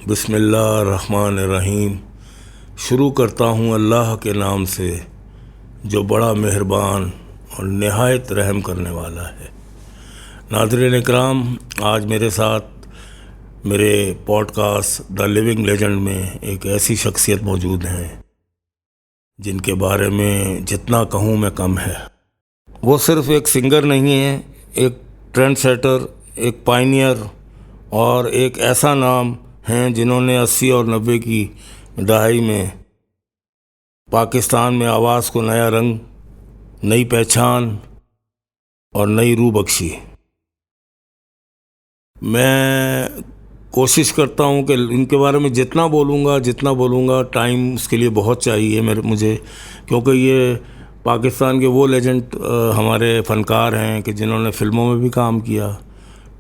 बिस्मिल्लाहिर्रहमानिर्रहीम। शुरू करता हूँ अल्लाह के नाम से जो बड़ा मेहरबान और नहायत रहम करने वाला है। नाज़रीन इकराम, आज मेरे साथ मेरे पॉडकास्ट द लिविंग लेजेंड में एक ऐसी शख्सियत मौजूद हैं जिनके बारे में जितना कहूँ मैं कम है। वो सिर्फ़ एक सिंगर नहीं है, एक ट्रेंड सेटर, एक पायनियर और एक ऐसा नाम हैं जिन्होंने 80 और 90 की दहाई में पाकिस्तान में आवाज़ को नया रंग, नई पहचान और नई रूह बख्शी। मैं कोशिश करता हूँ कि इनके बारे में जितना बोलूँगा टाइम उसके लिए बहुत चाहिए मुझे, क्योंकि ये पाकिस्तान के वो लेजेंड हमारे फ़नकार हैं कि जिन्होंने फ़िल्मों में भी काम किया,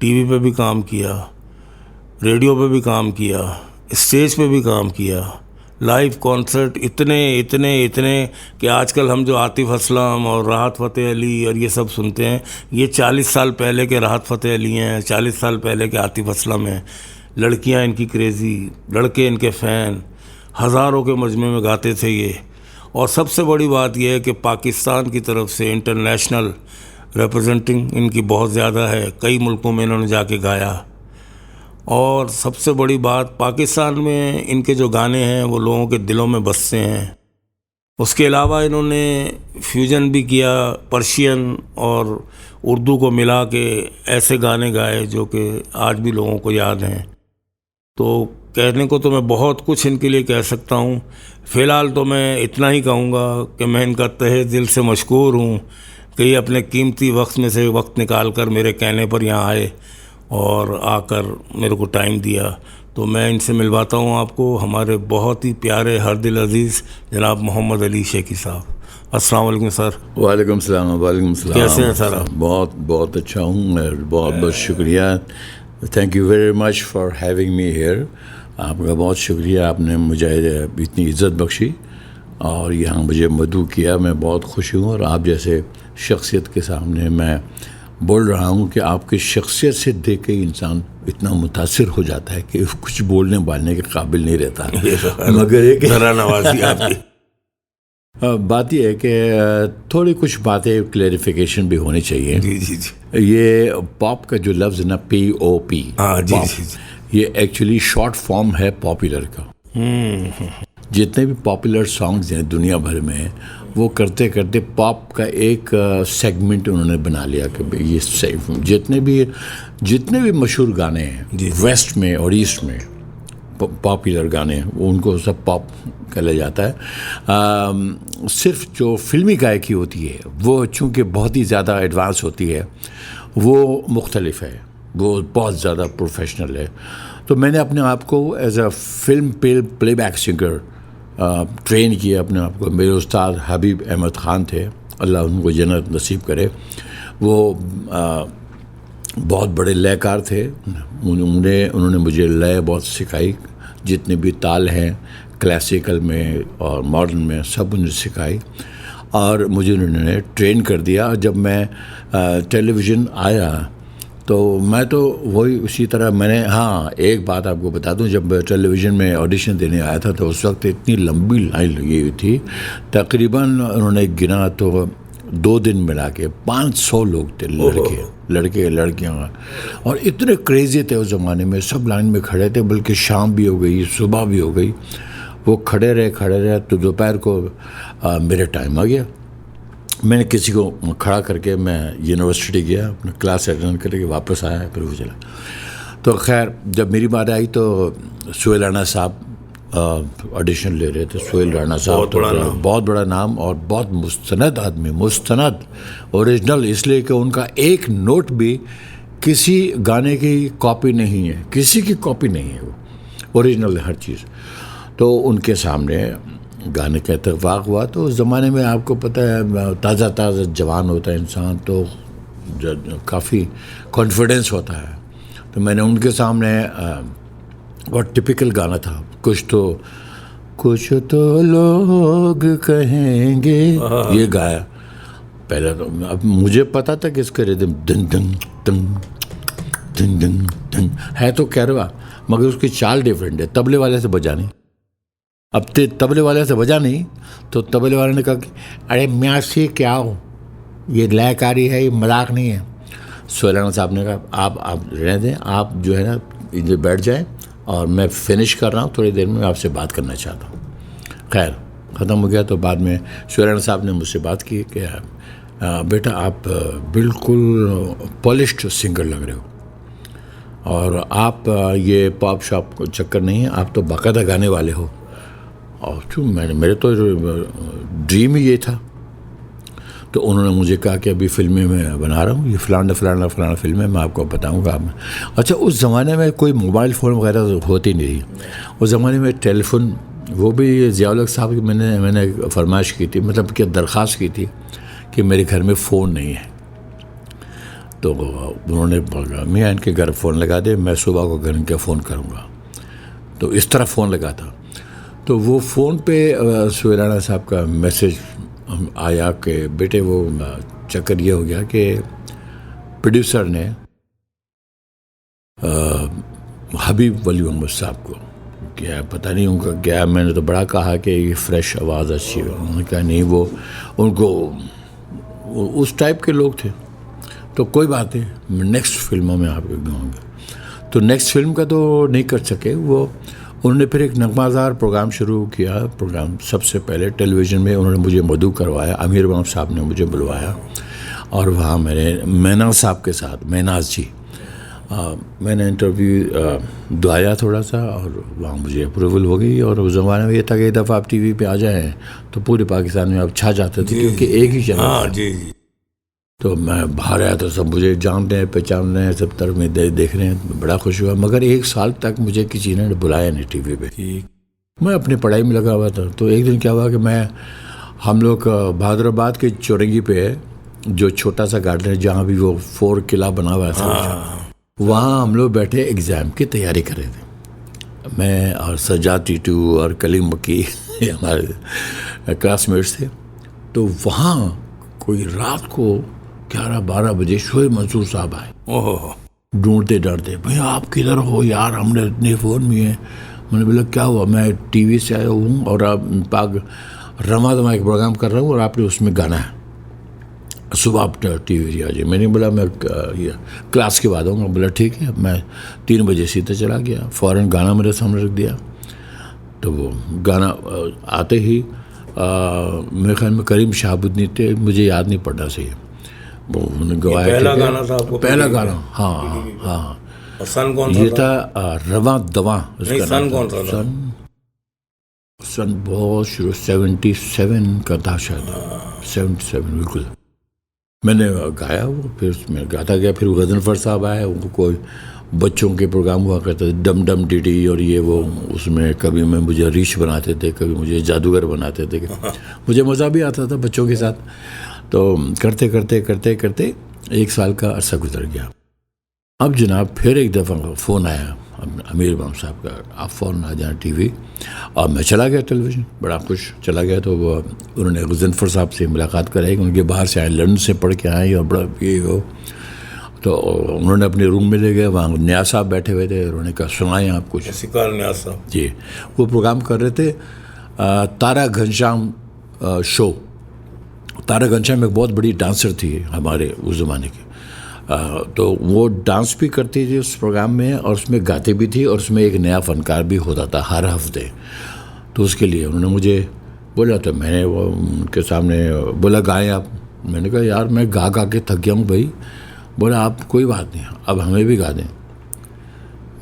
टीवी पे भी काम किया, रेडियो पे भी काम किया, स्टेज पे भी काम किया, लाइव कॉन्सर्ट इतने कि आजकल हम जो आतिफ़ असलम और राहत फ़तेह अली और ये सब सुनते हैं, ये 40 साल पहले के राहत फ़तेह अली हैं, 40 साल पहले के आतिफ़ असलम हैं। लड़कियां इनकी क्रेज़ी, लड़के इनके फ़ैन, हज़ारों के मजमे में गाते थे ये। और सबसे बड़ी बात यह है कि पाकिस्तान की तरफ से इंटरनेशनल रिप्रेजेंटिंग इनकी बहुत ज़्यादा है, कई मुल्कों में इन्होंने जाके गाया। और सबसे बड़ी बात, पाकिस्तान में इनके जो गाने हैं वो लोगों के दिलों में बसते हैं। उसके अलावा इन्होंने फ्यूजन भी किया, पर्शियन और उर्दू को मिला के ऐसे गाने गाए जो कि आज भी लोगों को याद हैं। तो कहने को तो मैं बहुत कुछ इनके लिए कह सकता हूँ। फ़िलहाल तो मैं इतना ही कहूँगा कि मैं इनका तहे दिल से मशकूर हूँ कि ये अपने कीमती वक्त में से वक्त निकाल कर मेरे कहने पर यहाँ आए और आकर मेरे को टाइम दिया। तो मैं इनसे मिलवाता हूँ आपको हमारे बहुत ही प्यारे हर दिल अजीज़ जनाब मोहम्मद अली शेखी साहब। अस्सलाम वालेकुम सर। वालेकुम सलाम। वालेकुम सलाम। कैसे हैं सर आप? बहुत अच्छा हूँ। बहुत बहुत शुक्रिया। Thank you very much for having me here. आपका बहुत शुक्रिया, आपने मुझे इतनी इज़्ज़त बख्शी और यहाँ मुझे मदऊ किया। मैं बहुत खुश हूँ और आप जैसे शख्सियत के सामने मैं बोल रहा हूँ कि आपकी शख्सियत से देख के इंसान इतना मुतासिर हो जाता है कि कुछ बोलने बालने के काबिल नहीं रहता। मगर एक नवाजी आपकी बात यह है कि थोड़ी कुछ बातें क्लैरिफिकेशन भी होनी चाहिए। जी। ये पॉप का जो लफ्ज़ ना POP, हाँ जी, ये एक्चुअली शॉर्ट फॉर्म है पॉपुलर का। जितने भी पॉपुलर सॉन्ग्स हैं दुनिया भर में, वो करते करते पॉप का एक सेगमेंट उन्होंने बना लिया कि भाई ये जितने भी मशहूर गाने हैं वेस्ट में और ईस्ट में, पॉपुलर गाने वो उनको सब पॉप कहा जाता है। सिर्फ जो फिल्मी गायकी होती है वो चूँकि बहुत ही ज़्यादा एडवांस होती है, वो मुख्तलिफ है, वो बहुत ज़्यादा प्रोफेशनल है। तो मैंने अपने आप को as a film playback singer train किया अपने आप को। मेरे उस्ताद हबीब अहमद ख़ान थे, अल्लाह उनको जन्नत नसीब करे। वो बहुत बड़े लयकार थे। उन्होंने मुझे लय बहुत सिखाई, जितने भी ताल हैं क्लासिकल में और मॉडर्न में सब उन्होंने सिखाई और मुझे उन्होंने ट्रेन कर दिया। जब मैं टेलीविज़न आया तो मैं तो वही उसी तरह मैंने, हाँ एक बात आपको बता दूं, जब टेलीविज़न में ऑडिशन देने आया था तो उस वक्त इतनी लंबी लाइन लगी हुई थी, तकरीबन उन्होंने गिना तो 2 दिन मिला के 500 लोग थे, लड़के लड़कियाँ, और इतने क्रेज़ी थे उस ज़माने में। सब लाइन में खड़े थे, बल्कि शाम भी हो गई, सुबह भी हो गई। वो खड़े रहे तो दोपहर को मेरा टाइम आ गया। मैंने किसी को खड़ा करके मैं यूनिवर्सिटी गया, अपना क्लास अटेंड करके वापस आया, फिर वो चला। तो खैर जब मेरी बात आई तो सोहेल राणा साहब ऑडिशन ले रहे थे। सोहेल राणा साहब बहुत बड़ा नाम और बहुत मुस्तनद आदमी, मुस्तनद ओरिजिनल, इसलिए कि उनका एक नोट भी किसी गाने की कॉपी नहीं है, किसी की कॉपी नहीं है, वो ओरिजिनल है हर चीज़। तो उनके सामने गाने का इत्तेफाक हुआ। तो उस ज़माने में आपको पता है ताज़ा जवान होता है इंसान, तो काफ़ी कॉन्फिडेंस होता है। तो मैंने उनके सामने बहुत टिपिकल गाना था, कुछ तो लोग कहेंगे, ये गाया पहले। तो अब मुझे पता था कि इसका रिदम दिन दिन दिन दिन दिन दिन है तो कैरवा, मगर उसकी चाल डिफरेंट है, तबले वाले से बजा नहीं। अब तबले वाले से बजा नहीं तो तबले वाले ने कहा कि अरे मियाँ से क्या हो, ये लयकारी है, ये मजाक नहीं है। सोहेल साहब ने कहा आप रहने दें, आप जो है ना इधर बैठ जाएं और मैं फिनिश कर रहा हूँ, थोड़ी देर में आपसे बात करना चाहता हूँ। खैर ख़त्म हो गया। तो बाद में सोहेल साहब ने मुझसे बात की कि बेटा आप बिल्कुल पॉलिश्ड सिंगर लग रहे हो और आप ये पॉप शॉप चक्कर नहीं है, आप तो बाकायदा गाने वाले हो। और क्यों मेरे तो ड्रीम ही ये था। तो उन्होंने मुझे कहा कि अभी फिल्में मैं बना रहा हूँ, ये फलाना फिल्म है, मैं आपको बताऊँगा। अच्छा, उस ज़माने में कोई मोबाइल फ़ोन वगैरह होती नहीं थी। उस ज़माने में टेलीफोन, वो भी ज़िया-उल-हक साहब की मैंने फरमाइश की थी, मतलब कि दरख्वास्त की थी कि मेरे घर में फ़ोन नहीं है। तो उन्होंने बोला मियाँ इनके घर फ़ोन लगा दे, मैं सुबह को घर इनके फ़ोन करूँगा। तो इस तरह फ़ोन लगा था। तो वो फ़ोन पे सोहेल राणा साहब का मैसेज आया कि बेटे वो चक्कर ये हो गया कि प्रोड्यूसर ने हबीब वली मोहम्मद साहब को, क्या पता नहीं उनका क्या, मैंने तो बड़ा कहा कि ये फ्रेश आवाज़ अच्छी है। उन्होंने कहा नहीं, वो उनको उस टाइप के लोग थे। तो कोई बात नहीं, नेक्स्ट फिल्मों में आपको गाऊंगा। तो नेक्स्ट फिल्म का तो नहीं कर सके वो। उन्होंने फिर एक नगमाजार प्रोग्राम शुरू किया। प्रोग्राम सबसे पहले टेलीविज़न में उन्होंने मुझे मधु करवाया, आमिर बाम साहब ने मुझे बुलवाया और वहाँ मैंने मैनाज साहब के साथ, मैनाज जी, मैंने इंटरव्यू दुआया थोड़ा सा और वहाँ मुझे अप्रूवल हो गई। और उस ज़माने में ये था कि एक दफ़ा आप टीवी पे आ जाएं तो पूरे पाकिस्तान में आप छा जाते थे, क्योंकि एक ही चैनल था। जी। तो मैं बाहर आया तो सब मुझे जानते हैं, पहचान रहे हैं, सब तरफ में देख रहे हैं, बड़ा खुश हुआ। मगर 1 साल तक मुझे किसी ने बुलाया नहीं टीवी पे। मैं अपनी पढ़ाई में लगा हुआ था। तो एक दिन क्या हुआ कि हम लोग बहादुराबाद के चौरंगी पे जो छोटा सा गार्डन है जहाँ भी वो 4 किला बना हुआ है, वहाँ हम लोग बैठे एग्ज़ाम की तैयारी कर रहे थे। मैं और सज्जाद टीटू और कलीम मक्की हमारे क्लासमेट्स थे। तो वहाँ कोई रात को 11-12 बजे शोएब मंसूर साहब आए। ओह, ढूंढते डरते, भैया आप किधर हो यार, हमने इतने फ़ोन में हैं। मैंने बोला क्या हुआ, मैं टीवी से आया हूँ और आप पाक रमा दमा एक प्रोग्राम कर रहा हूँ और आपने उसमें गाना है, सुबह आप टीवी आ जाइए। मैंने बोला मैं क्लास के बाद आऊँगा। बोला ठीक है। मैं 3 बजे सीधे चला गया, फ़ौरन गाना मेरे सामने रख दिया। तो वो गाना आते ही मेरे ख्याल में करीम शहाबुद्दीन थे, मुझे याद नहीं पड़ना सही, वो उन्होंने गवाया। पहला गाना था आपको? पहला गाना, हाँ। और सन कौन सा ये था रवा दवा। सन कौन सा था? सन बहुत शुरू 77 का था शायद, 77 बिल्कुल। मैंने गाया वो, फिर उसमें गाता गया। फिर गजनफर साहब आए, उनको कोई बच्चों के प्रोग्राम हुआ करते थे, डम डम डी और ये वो, उसमें कभी मुझे रीछ बनाते थे, कभी मुझे जादूगर बनाते थे। मुझे मज़ा भी आता था बच्चों के साथ। तो करते करते करते करते 1 साल का अरसा गुजर गया। अब जनाब फिर एक दफ़ा फ़ोन आया आमिर बाम साहब का, आप फ़ौरन आ जाए टीवी। और मैं चला गया टेलीविज़न, बड़ा खुश चला गया। तो वो उन्होंने गजनफर साहब से मुलाकात कराई, उनके बाहर से आए, लंदन से पढ़ के आए और बड़ा ये हो। तो उन्होंने अपने रूम में ले गए, वहाँ न्याज साहब बैठे हुए थे। उन्होंने कहा सुनाएं आप कुछ। शिकार न्याज साहब जी, वो प्रोग्राम कर रहे थे तारा घनश्याम शो। तारा घनश्याम एक बहुत बड़ी डांसर थी हमारे उस ज़माने की। तो वो डांस भी करती थी उस प्रोग्राम में और उसमें गाती भी थी और उसमें एक नया फ़नकार भी होता था हर हफ्ते। तो उसके लिए उन्होंने मुझे बोला, तो मैंने वो उनके सामने बोला गाएं आप। मैंने कहा यार मैं गा के थक गया हूँ भाई। बोला आप कोई बात नहीं, अब हमें भी गा दें।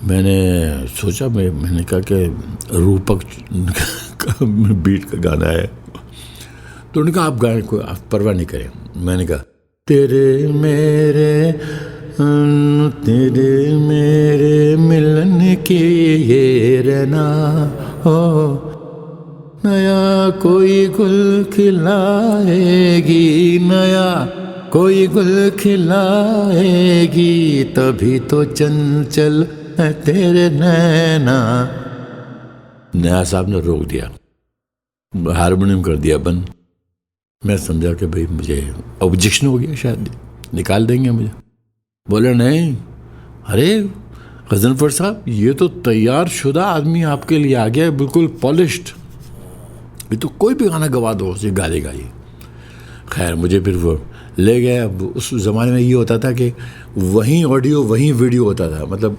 मैंने सोचा, मैंने कहा कि रूपक बीट का गाना है। तो उन्होंने कहा आप गाएं, कोई आप परवाह नहीं करें। मैंने कहा तेरे मेरे मिलन की ये रहना हो, नया कोई गुल खिलाएगी, नया कोई गुल खिलाएगी, तभी तो चंचल है तेरे नैना। नया साहब ने रोक दिया, हारमोनियम कर दिया बंद। मैं समझा कि भाई मुझे ऑब्जेक्शन हो गया, शायद निकाल देंगे मुझे। बोले नहीं, अरे गज़नफ़र साहब, ये तो तैयार शुदा आदमी आपके लिए आ गया है, बिल्कुल पॉलिश्ड। ये तो कोई भी गाना गवा दो उसे गा देगा ये। खैर मुझे फिर वो ले गए। अब उस ज़माने में ये होता था कि वहीं ऑडियो वहीं वीडियो होता था। मतलब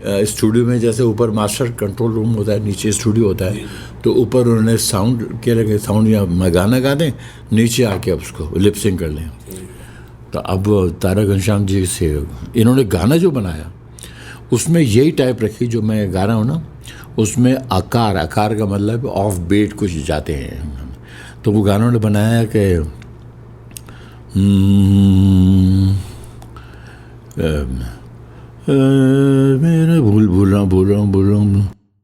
स्टूडियो में जैसे ऊपर मास्टर कंट्रोल रूम होता है, नीचे स्टूडियो होता है, तो ऊपर उन्होंने साउंड के लगे, साउंड या गाना गा दें, नीचे आके अब उसको लिपसिंग कर लें। तो अब तारा घनश्याम जी से इन्होंने गाना जो बनाया उसमें यही टाइप रखी जो मैं गा रहा हूँ ना, उसमें आकार का मतलब ऑफ बीट कुछ जाते हैं। तो वो गाना उन्होंने बनाया कि मेरा भूल रहा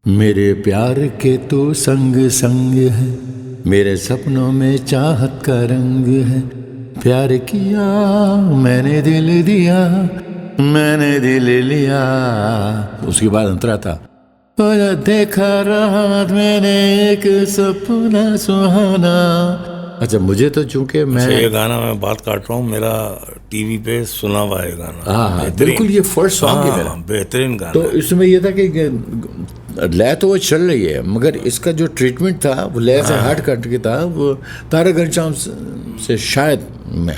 मेरे प्यार के तो संग संग है, मेरे सपनों में चाहत का रंग है, प्यार किया मैंने दिल दिया, मैंने दिल लिया। उसके बाद अंतरा था, देखा रात मैंने एक सपना सुहाना। अच्छा, मुझे तो चूंकि मैं ये गाना मैं बात काट रहा हूँ, मेरा टीवी पे सुना हुआ है गाना। हाँ, बिल्कुल ये फर्स्ट सॉन्ग है मेरा, बेहतरीन गाना। तो इसमें ये था कि लय तो वो चल रही है, मगर इसका जो ट्रीटमेंट था वो लय से हट कट के था। वो तारा घनश्याम से शायद मैं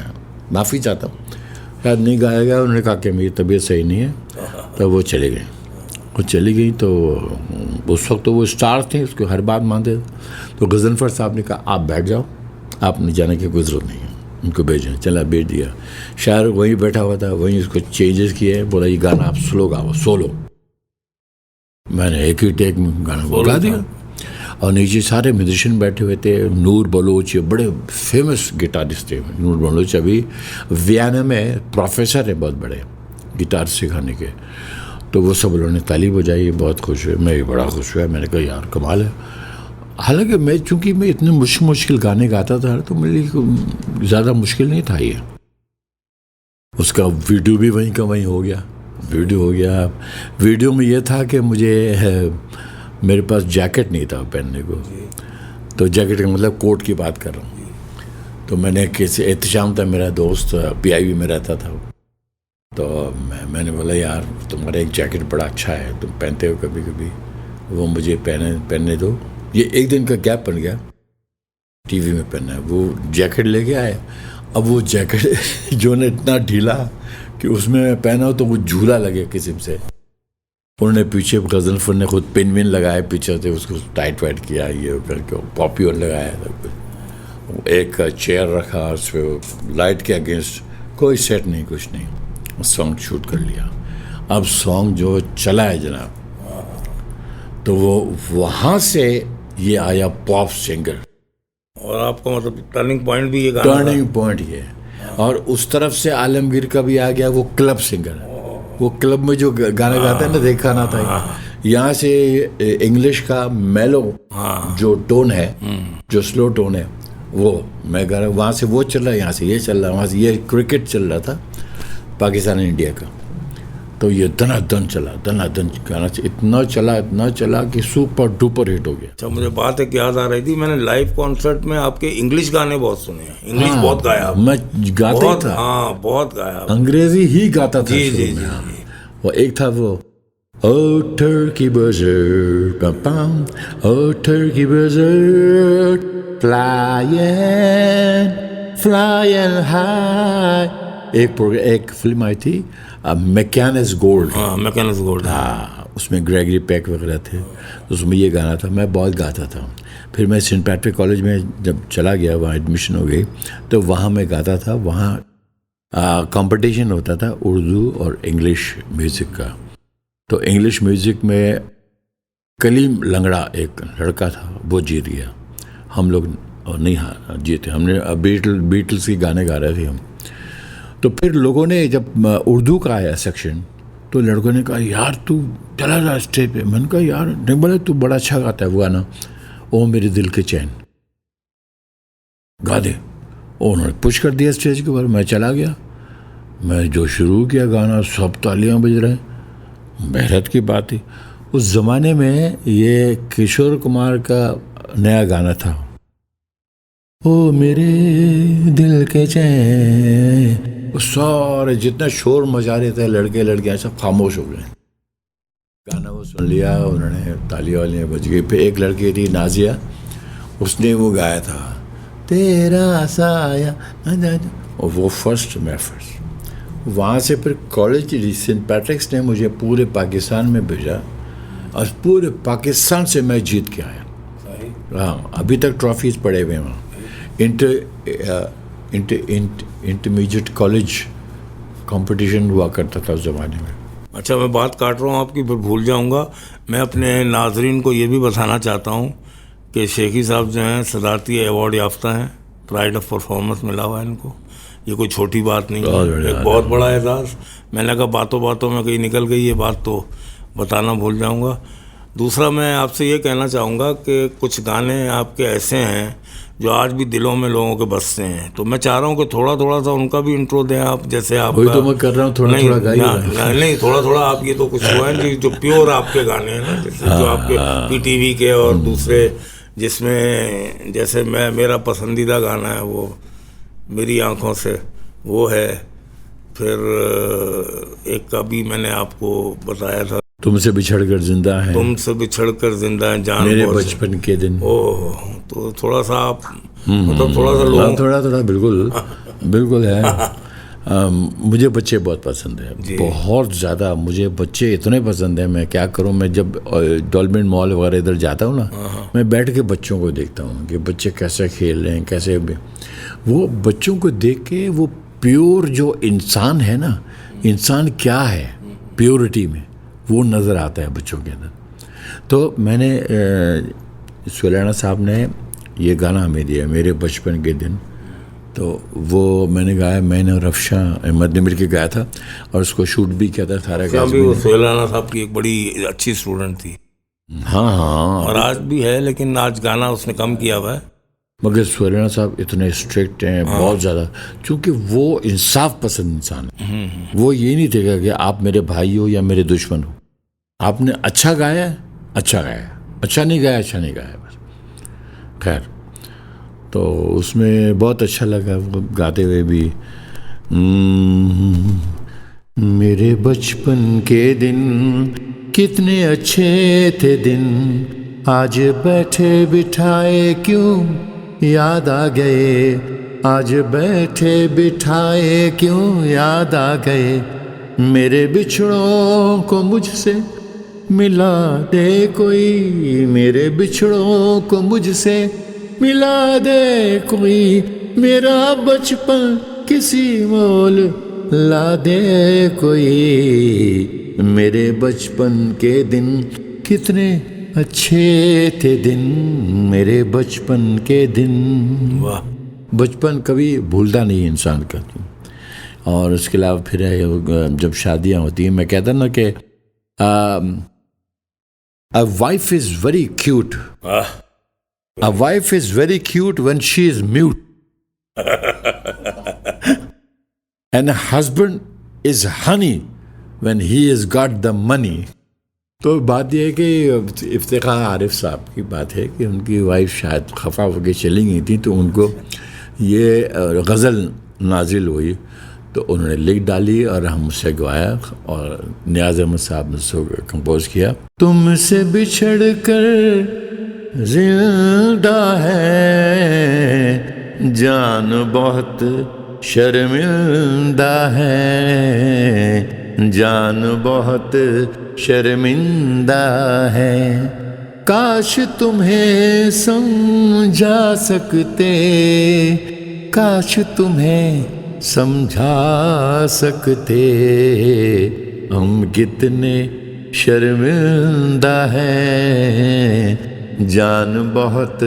माफ़ी चाहता हूँ, शायद नहीं गाया गया। उन्होंने कहा कि मेरी तबीयत सही नहीं है, तो वो चले गए। वो चली गई तो उस वक्त तो वो स्टार थे, उसको हर बात मानते थे। तो गज़नफ़र साहब ने कहा आप बैठ जाओ, आपने जाने की कोई ज़रूरत नहीं है, उनको भेजें। चला भेज दिया। शायर वहीं बैठा हुआ था, वहीं उसको चेंजेस किए, बोला ये गाना आप स्लो गाओ, सोलो। मैंने एक ही टेक में गाना गा दिया। और नीचे सारे म्यूजिशियन बैठे हुए थे। नूर बलोच, बड़े फेमस गिटारिस्ट थे। नूर बलोच अभी वियना में प्रोफेसर है, बहुत बड़े गिटार सिखाने के। तो वो सब लोगों ने ताली बजाई, बहुत खुश हुए, मैं भी बड़ा खुश हुआ। मैंने कहा यार कमाल है। हालांकि मैं चूंकि मैं इतने मुश्किल गाने गाता था तो मेरे लिए ज़्यादा मुश्किल नहीं था ये। उसका वीडियो भी वहीं का वहीं हो गया। वीडियो में ये था कि मेरे पास जैकेट नहीं था पहनने को, तो जैकेट का मतलब कोट की बात कर रहा हूँ। तो मैंने किसी एहतशाम था, मेरा दोस्त PIB में रहता था, तो मैंने बोला यार तुम्हारा एक जैकेट बड़ा अच्छा है, तुम पहनते हो कभी कभी, वो मुझे पहनने दो। ये एक दिन का गैप बन गया, टीवी में पहना है। वो जैकेट लेके आए। अब वो जैकेट जो ने इतना ढीला कि उसमें मैं पहना हो तो वो झूला लगे किस्म से। उन्होंने पीछे गज़नफ़र ने खुद पिन विन लगाए पीछे से, उसको टाइट वाइट किया, ये करके पॉपी और लगाया। एक चेयर रखा, उस पर लाइट के अगेंस्ट, कोई सेट नहीं, कुछ नहीं, सॉन्ग शूट कर लिया। अब सॉन्ग जो चला है जनाब, तो वो वहाँ से ये आया पॉप सिंगर। और आपका मतलब टर्निंग पॉइंट भी ये गाना, टर्निंग पॉइंट ये। और उस तरफ से आलमगीर का भी आ गया, वो क्लब सिंगर। वो क्लब में जो गाना गाता है ना, देखा ना था। यहाँ से इंग्लिश का मेलो जो टोन है, जो स्लो टोन है, वो मैं गा रहा। वहाँ से वो चल रहा है, यहाँ से ये चल रहा है, वहाँ से ये क्रिकेट चल रहा था पाकिस्तान इंडिया का। तो ये दनादन गाना इतना चला कि सुपर डुपर हिट हो गया। अच्छा, मुझे बात एक याद आ रही थी, मैंने लाइव कॉन्सर्ट में आपके इंग्लिश गाने बहुत सुने हैं। इंग्लिश बहुत गाया आप। मैं गाता ही था। हाँ, बहुत गाया। अंग्रेजी ही गाता था। जी। वो एक था वो, Oh turkey buzzard, pam pam, oh turkey buzzard, flying high। एक फिल्म आई थी मैकेनिस गोल्ड। हाँ, मैकेनिस गोल्ड। हाँ, उसमें ग्रेगरी पेक वगैरह थे, तो उसमें ये गाना था। मैं बहुत गाता था। फिर मैं सेंट पैट्रिक कॉलेज में जब चला गया, वहाँ एडमिशन हो गई, तो वहाँ मैं गाता था। वहाँ कंपटीशन होता था उर्दू और इंग्लिश म्यूज़िक का। तो इंग्लिश म्यूज़िक में कलीम लंगड़ा एक लड़का था, वो जीत गया। हम लोग नहीं जीते, हमने बीटल्स के गाने गा रहे थे हम। तो फिर लोगों ने जब उर्दू का आया सेक्शन, तो लड़कों ने कहा यार तू चला जा स्टेज पे। मैंने कहा यार नहीं, बोले तू बड़ा अच्छा गाता है वो गाना, ओ मेरे दिल के चैन, गा दे। उन्होंने पुश कर दिया स्टेज के ऊपर। मैं चला गया, मैं जो शुरू किया गाना, सब तालियां बज रहे हैं। हैरत की बात थी, उस ज़माने में ये किशोर कुमार का नया गाना था, ओ मेरे दिल के चैन। सारे जितना शोर मचा रहे थे लड़के लड़कियां सब खामोश हो गए। गाना वो सुन लिया उन्होंने, ताली वालियाँ बज गई। फिर एक लड़की थी नाजिया, उसने वो गाया था तेरा साया, और वो फर्स्ट, मैं फर्स्ट। वहाँ से फिर कॉलेज सेंट पैट्रिक्स ने मुझे पूरे पाकिस्तान में भेजा और पूरे पाकिस्तान से मैं जीत के आया। हाँ, अभी तक ट्रॉफीज पड़े हुए हैं वहाँ। इंटरमीडिएट कॉलेज कंपटीशन हुआ करता था उस ज़माने में। अच्छा, मैं बात काट रहा हूँ आपकी, फिर भूल जाऊँगा। मैं अपने नाजरीन को ये भी बताना चाहता हूँ कि शेखी साहब जो हैं सदारती अवार्ड याफ्ता हैं, प्राइड ऑफ परफॉर्मेंस मिला हुआ है इनको। ये कोई छोटी बात नहीं है, एक बहुत बड़ा एजाज़। मैंने कहा बातों बातों में कहीं निकल गई ये बात तो बताना भूल जाऊँगा। दूसरा, मैं आपसे ये कहना चाहूँगा कि कुछ गाने आपके ऐसे हैं जो आज भी दिलों में लोगों के बसते हैं, तो मैं चाह रहा हूँ कि थोड़ा थोड़ा सा उनका भी इंट्रो दें आप। जैसे आप, वही तो मैं कर रहा हूँ, थोड़ा थोड़ा गाइए। नहीं, थोड़ा थोड़ा आप, ये तो कुछ हुआ है जी जो प्योर आपके गाने हैं ना, जैसे जो आपके पीटीवी के और दूसरे, जिसमें जैसे मेरा पसंदीदा गाना है वो मेरी आंखों से, वो है। फिर एक का भी मैंने आपको बताया था, तुमसे बिछड़कर जिंदा है, तुमसे बिछड़कर जिंदा है जान, मेरे बचपन के दिन। ओह, तो थोड़ा सा आप मतलब थोड़ा सा लोग, थोड़ा बिल्कुल बिल्कुल है। मुझे बच्चे बहुत पसंद है, बहुत ज़्यादा। मुझे बच्चे इतने पसंद हैं, मैं क्या करूं। मैं जब डॉल्बिन मॉल वगैरह इधर जाता हूं ना, मैं बैठ के बच्चों को देखता हूं कि बच्चे कैसे खेल रहे हैं, कैसे वो बच्चों को देख के वो प्योर जो इंसान है ना, इंसान क्या है प्योरिटी में, वो नज़र आता है बच्चों के अंदर। तो मैंने सुलैना साहब ने ये गाना हमें दिया, मेरे बचपन के दिन, तो वो मैंने गाया, मैंने और अफशा अहमद ने मिल के गाया था और उसको शूट भी किया था थारा गैस में। वो सुलैना साहब की एक बड़ी अच्छी स्टूडेंट थी। हाँ, और आज भी है, लेकिन आज गाना उसने कम किया हुआ है। मगर सुलैना साहब इतने स्ट्रिक्ट हैं, बहुत ज़्यादा, क्योंकि वो इंसाफ पसंद इंसान है। वो ये नहीं देगा कि आप मेरे भाई हो या मेरे दुश्मन हो। आपने अच्छा गाया, अच्छा गाया, अच्छा नहीं गाया, अच्छा नहीं गाया, बस। खैर, तो उसमें बहुत अच्छा लगा वो गाते हुए भी। मेरे बचपन के दिन कितने अच्छे थे दिन, आज बैठे बिठाए क्यों याद आ गए, आज बैठे बिठाए क्यों याद आ गए, मेरे बिछड़ों को मुझसे मिला दे कोई, मेरे बिछड़ों को मुझसे मिला दे कोई, मेरा बचपन किसी मोल ला दे कोई, मेरे बचपन के दिन कितने अच्छे थे दिन, मेरे बचपन के दिन। वाह, बचपन कभी भूलता नहीं इंसान का। और उसके अलावा फिर जब शादियाँ होती हैं, मैं कहता ना कि a wife is very cute. A wife is very cute when she is mute. And a husband is honey when he has got the money. तो बात यह है कि इफ्तिखार आरिफ साहब की बात है कि उनकी वाइफ शायद खफा होकर चली गई थी, तो उनको ये गज़ल नाजिल हुई, तो उन्होंने लिख डाली और हम उससे गवाया और नियाज़ अहमद साहब ने उसको कंपोज किया। तुमसे बिछड़ कर जिंदा है जान बहुत शर्मिंदा है, जान बहुत शर्मिंदा है, काश तुम्हें समझा सकते, काश तुम्हें समझा सकते, हम कितने शर्मिंदा हैं, जान बहुत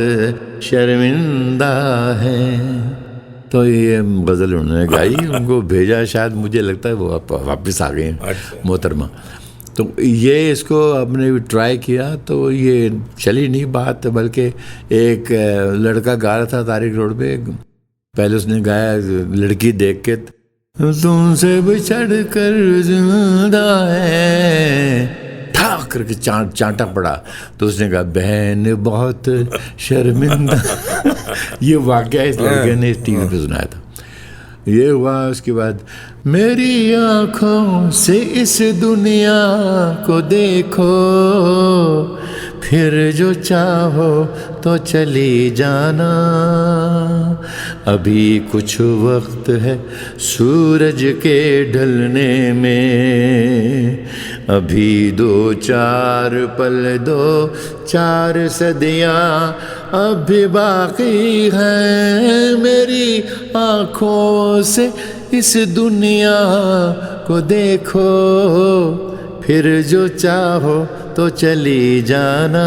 शर्मिंदा है। तो ये गज़ल उन्होंने गाई, उनको भेजा, शायद मुझे लगता है वो वापस आ गए हैं मोहतरमा। तो ये इसको आपने भी ट्राई किया तो ये चली नहीं बात, बल्कि एक लड़का गा रहा था तारिक रोड पे, पहले उसने गाया लड़की देख के, तुमसे बिछड़ कर जिंदा है, ठाक करके चांटा पड़ा, तो उसने कहा बहन बहुत शर्मिंदा। ये वाकया इस लड़के ने टीवी पे सुनाया था। ये हुआ। उसके बाद मेरी आँखों से इस दुनिया को देखो, फिर जो चाहो तो चली जाना, अभी कुछ वक्त है सूरज के ढलने में, अभी 2-4 पल 2-4 सदियाँ अभी बाकी हैं, मेरी आँखों से इस दुनिया को देखो, फिर जो चाहो तो चली जाना।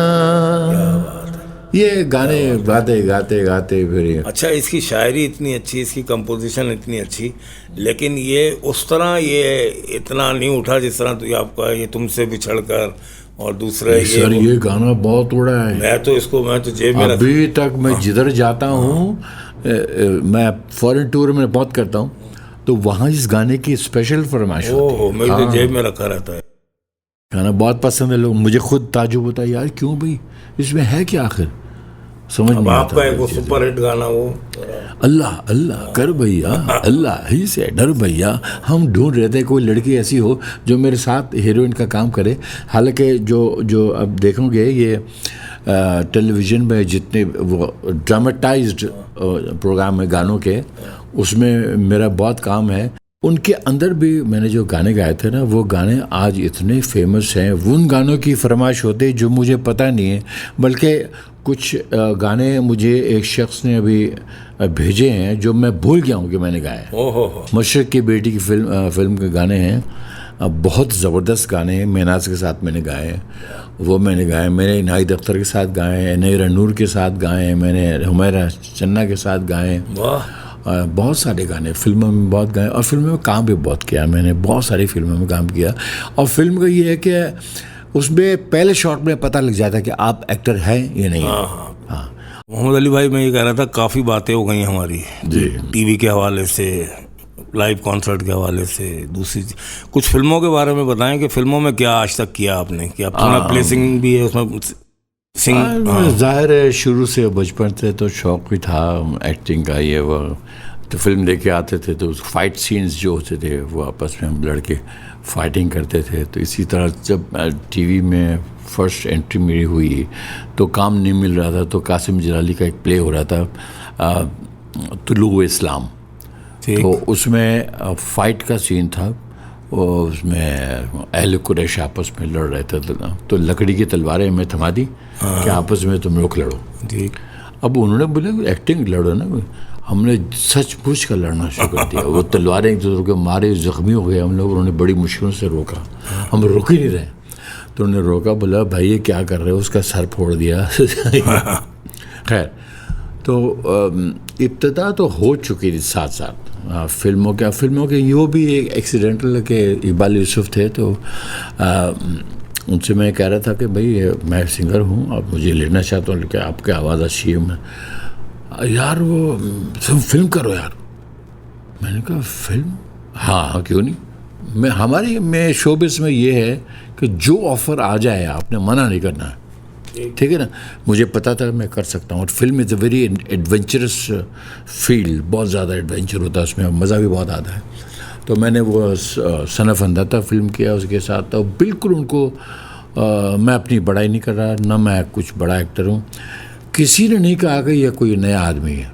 ये गाने गाते गाते गाते फिर अच्छा, इसकी शायरी इतनी अच्छी, इसकी कंपोजिशन इतनी अच्छी, लेकिन ये उस तरह ये इतना नहीं उठा जिस तरह तो आपका ये तुमसे बिछड़ कर और दूसरा सर ये गाना बहुत उड़ा है। मैं तो जेब में अभी तक मैं जिधर जाता हूँ, मैं फॉरेन टूर में बहुत करता हूँ, तो वहाँ इस गाने की स्पेशल फरमाइश होती है। मेरे तो जेब में रखा रहता है। गाना बहुत पसंद है लोग, मुझे खुद ताजुब होता है यार क्यों भाई, इसमें है क्या आखिर, समझ नहीं आता। आपका एक वो सुपर हिट गाना वो अल्लाह अल्लाह कर भैया, अल्लाह ही से डर भैया, हम ढूंढ रहे थे कोई लड़की ऐसी हो जो मेरे साथ हीरोइन का काम करे। हालांकि जो अब देखोगे ये टेलीविज़न में जितने वो ड्रामेटाइज्ड प्रोग्राम है गानों के, उसमें मेरा बहुत काम है। उनके अंदर भी मैंने जो गाने गाए थे ना, वो गाने आज इतने फेमस हैं। उन गानों की फरमाइश होती जो मुझे पता नहीं है, बल्कि कुछ गाने मुझे एक शख्स ने अभी भेजे हैं जो मैं भूल गया हूँ कि मैंने गाए। मशरक़ की बेटी की फिल्म के गाने हैं, बहुत ज़बरदस्त गाने हैं। मेनाज के साथ मैंने गाए हैं, वो मैंने गाए। मैंने इनायत अख्तर के साथ गाए हैं, नईर नूर के साथ गाए हैं, मैंने हुमैरा चन्ना के साथ गाए हैं। बहुत सारे गाने फिल्मों में बहुत गाए, और फिल्मों में काम भी बहुत किया मैंने, बहुत सारी फिल्मों में काम किया। और फिल्म का ये है कि उसमें पहले शॉट में पता लग जाता है कि आप एक्टर हैं या नहीं। हाँ मोहम्मद अली भाई, मैं ये कह रहा था काफ़ी बातें हो गई हमारी जी, टीवी के हवाले से, लाइव कॉन्सर्ट के हवाले से। दूसरी कुछ फिल्मों के बारे में बताएं कि फिल्मों में क्या आज तक किया आपने, कि अपना प्लेसिंग भी है उसमें सिंग। जाहिर है शुरू से बचपन से तो शौक भी था एक्टिंग का, ये वो तो फिल्म लेके आते थे तो फाइट सीन्स जो होते थे वो आपस में हम लड़के फाइटिंग करते थे। तो इसी तरह जब टीवी में फर्स्ट एंट्री मेरी हुई तो काम नहीं मिल रहा था, तो कासिम जलाली का एक प्ले हो रहा था तुलू इस्लाम, तो उसमें फाइट का सीन था। और उसमें अहले कुरैश आपस में लड़ रहे थे, तो लकड़ी की तलवारें में थमा दी कि आपस में तुम लोग लड़ो। अब उन्होंने बोले एक्टिंग लड़ो ना, हमने सच पूछ कर लड़ना शुरू कर दिया। वो तलवारें एक दूसरे के मारे जख्मी हो गए हम लोग, उन्होंने बड़ी मुश्किलों से रोका, हम रुक ही नहीं रहे। तो उन्होंने रोका, बोला भाई ये क्या कर रहे हो, उसका सर फोड़ दिया। खैर, तो इब्तिदा तो हो चुकी थी साथ साथ फिल्मों के यो भी एक एक्सीडेंटल के इकबाल यूसुफ थे, तो उनसे मैं कह रहा था कि भाई मैं सिंगर हूँ, आप मुझे लेना चाहता हूँ, लेकिन आपकी आवाज़ अच्छी है। यार वो तुम फिल्म करो यार। मैंने कहा फिल्म, हाँ क्यों नहीं। मैं शोबिस में ये है कि जो ऑफ़र आ जाए आपने मना नहीं करना है, ठीक है ना। मुझे पता था मैं कर सकता हूँ। और film is a very adventurous field, बहुत ज़्यादा एडवेंचर होता है उसमें, मज़ा भी बहुत आता है। तो मैंने वो सनफ अंदाता फिल्म किया उसके साथ। तो बिल्कुल उनको मैं अपनी बड़ाई नहीं कर रहा, ना मैं कुछ बड़ा एक्टर हूँ, किसी ने नहीं कहा कि यह कोई नया आदमी है।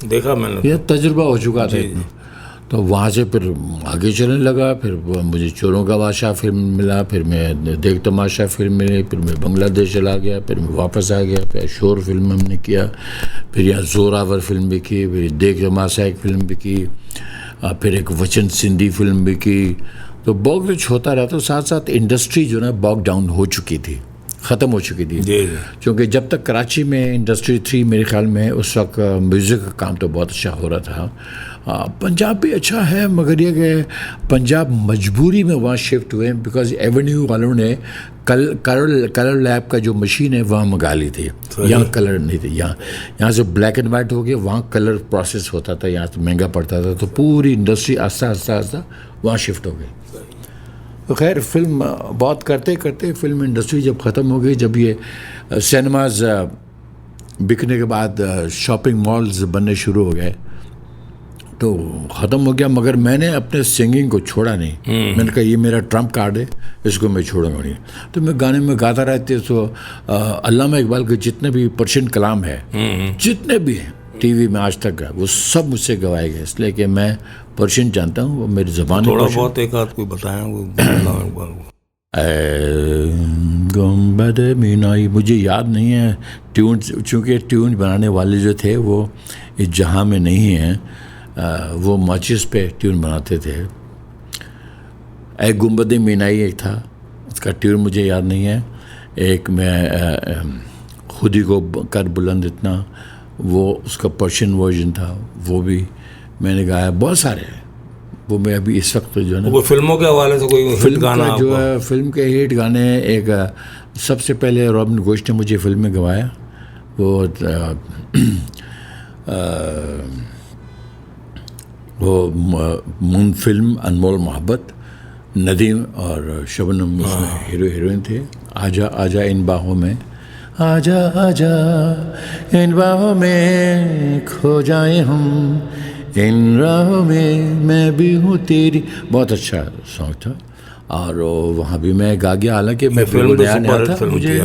देखा मैंने, यह तजुर्बा हो चुका था। तो वहाँ से फिर आगे चलने लगा, फिर मुझे चोरों का बादशाह फिल्म मिला, फिर मैं देख तमाशा फिल्म मिली, फिर मैं बांग्लादेश चला गया, फिर मैं वापस आ गया, फिर शोर फिल्म हमने किया, फिर यहाँ जोरावर फिल्म भी की, फिर देख तमाशा एक फिल्म भी की, फिर एक वचन सिंधी फिल्म भी की। तो बहुत कुछ होता रहा। तो साथ साथ इंडस्ट्री जो ना बॉग डाउन हो चुकी थी, ख़त्म हो चुकी थी, क्योंकि जब तक कराची में इंडस्ट्री थी मेरे ख्याल में उस वक्त म्यूज़िक का काम तो बहुत अच्छा हो रहा था। पंजाब भी अच्छा है, मगर ये कि पंजाब मजबूरी में वहाँ शिफ्ट हुए, बिकॉज एवेन्यू वालों ने कलर लैब का जो मशीन है वहाँ मंगा ली थी। यहाँ कलर नहीं थी, यहाँ से ब्लैक एंड वाइट हो गया, वहाँ कलर प्रोसेस होता था, यहाँ से महंगा पड़ता था। तो पूरी इंडस्ट्री आस्ता आस्ता वहाँ शिफ्ट हो गई। तो खैर फिल्म बहुत करते करते फिल्म इंडस्ट्री जब ख़त्म हो गई, जब ये सिनेमाज बिकने के बाद शॉपिंग मॉल्स बनने शुरू हो गए, तो ख़त्म हो गया, मगर मैंने अपने सिंगिंग को छोड़ा नहीं। मैंने कहा ये मेरा ट्रम्प कार्ड है, इसको मैं छोड़ूंगा नहीं। तो मैं गाने में गाता रहते। तो अल्लामा इकबाल के जितने भी पर्शियन कलाम है, जितने भी हैं टीवी में आज तक है, वो सब मुझसे गवाए गए, इसलिए कि मैं पर्शियन जानता हूँ, वो मेरी ज़बान। थोड़ा बहुत एक आध कोई बताया वो गुंबद मीनाई, मुझे याद नहीं है ट्यून, चूँकि ट्यून बनाने वाले जो थे वो इस जहाँ में नहीं हैं, वो माचिस पे ट्यून बनाते थे। एक गुंबद मीनाई एक था, उसका ट्यून मुझे याद नहीं है। एक मैं खुद ही को कर बुलंद इतना, वो उसका पर्शियन वर्जन था, वो भी मैंने गाया। बहुत सारे हैं, वो मैं अभी इस वक्त जो है ना, कोई फिल्मों के हवाले से कोई फिल्म गाना का जो है, फिल्म के हिट गाने। एक सबसे पहले रॉबिन घोष ने मुझे फिल्म में गवाया, वो मून फिल्म अनमोल मोहब्बत, नदीम और शबनम उसमें हीरो हीरोइन थे। आजा आजा इन बाहों में, आजा आजा इन बाहों में, खो जाए हम इन राहों में, मैं भी हूँ तेरी। बहुत अच्छा सॉन्ग था और वहाँ भी मैं गा गया। हालांकि मैं फिल्म नया था, मुझे